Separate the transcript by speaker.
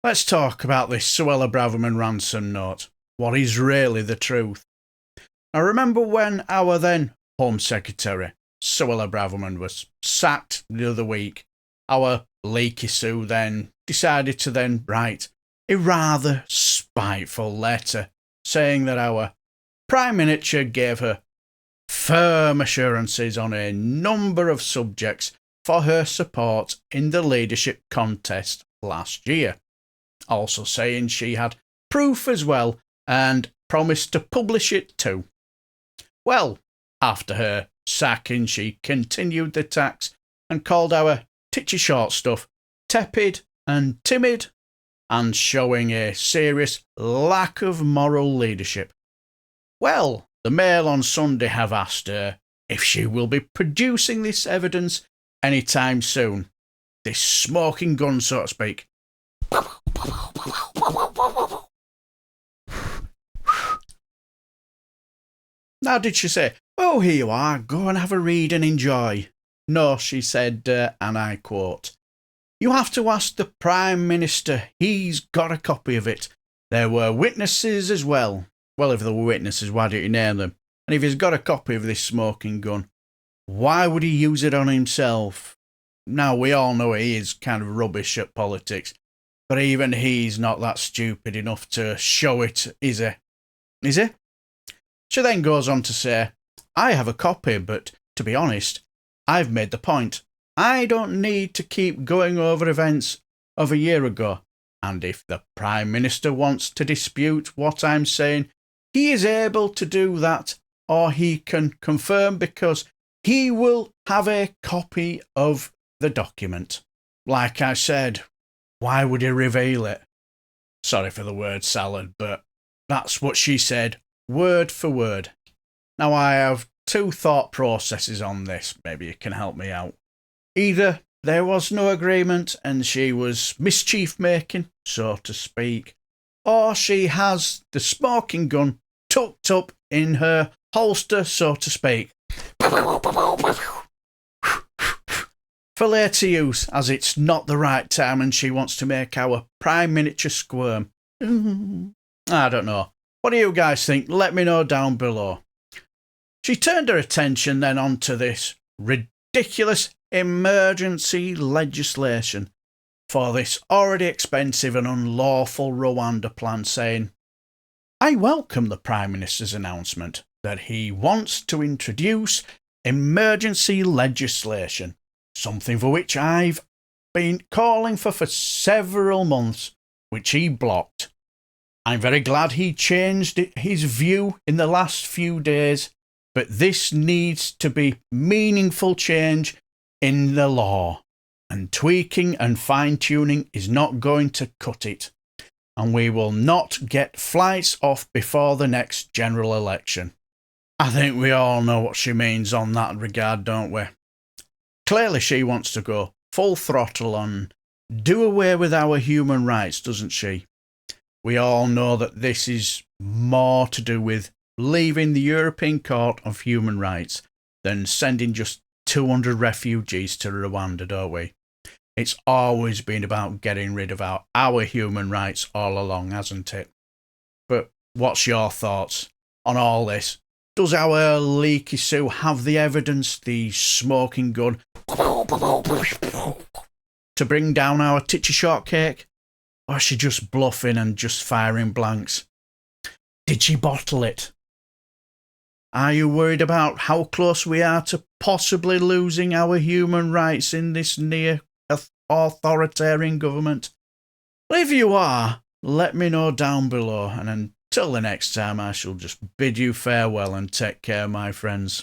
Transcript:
Speaker 1: Let's talk about this Suella Braverman ransom note. What is really the truth? I remember when our then Home Secretary, Suella Braverman, was sacked the other week. Our Leaky Sue then decided to then write a rather spiteful letter saying that our Prime Minister gave her firm assurances on a number of subjects for her support in the leadership contest last year. Also saying she had proof as well and promised to publish it too. Well, after her sacking, she continued the attacks and called our titchy short stuff tepid and timid and showing a serious lack of moral leadership. Well, the Mail on Sunday have asked her if she will be producing this evidence any time soon. This smoking gun, so to speak. Now, did she say, "Oh, here you are, go and have a read and enjoy"? No, she said, and I quote, "You have to ask the Prime Minister, he's got a copy of it. There were witnesses as well." Well, if there were witnesses, why don't you name them? And if he's got a copy of this smoking gun, why would he use it on himself? Now, we all know he is kind of rubbish at politics, but even he's not that stupid enough to show it, is he? Is he? She then goes on to say, "I have a copy, but to be honest, I've made the point. I don't need to keep going over events of a year ago, and if the Prime Minister wants to dispute what I'm saying, he is able to do that, or he can confirm because he will have a copy of the document." Like I said, why would he reveal it? Sorry for the word salad, but that's what she said, word for word. Now, I have two thought processes on this. Maybe you can help me out. Either there was no agreement and she was mischief making, so to speak, or she has the smoking gun tucked up in her holster, so to speak, for later use, as it's not the right time and she wants to make our Prime Minister squirm. I don't know. What do you guys think? Let me know down below. She turned her attention then onto this ridiculous emergency legislation for this already expensive and unlawful Rwanda plan, saying, "I welcome the Prime Minister's announcement that he wants to introduce emergency legislation, something for which I've been calling for several months, which he blocked. I'm very glad he changed his view in the last few days, but this needs to be meaningful change in the law, and tweaking and fine-tuning is not going to cut it, and we will not get flights off before the next general election." I think we all know what she means on that regard, don't we? Clearly she wants to go full throttle and do away with our human rights, doesn't she? We all know that this is more to do with leaving the European Court of Human Rights than sending just 200 refugees to Rwanda, don't we? It's always been about getting rid of our human rights all along, hasn't it? But what's your thoughts on all this? Does our Leaky Sue have the evidence, the smoking gun, to bring down our titchy shortcake? Or is she just bluffing and just firing blanks? Did she bottle it? Are you worried about how close we are to possibly losing our human rights in this near authoritarian government? Well, if you are, let me know down below, and until the next time, I shall just bid you farewell and take care, my friends.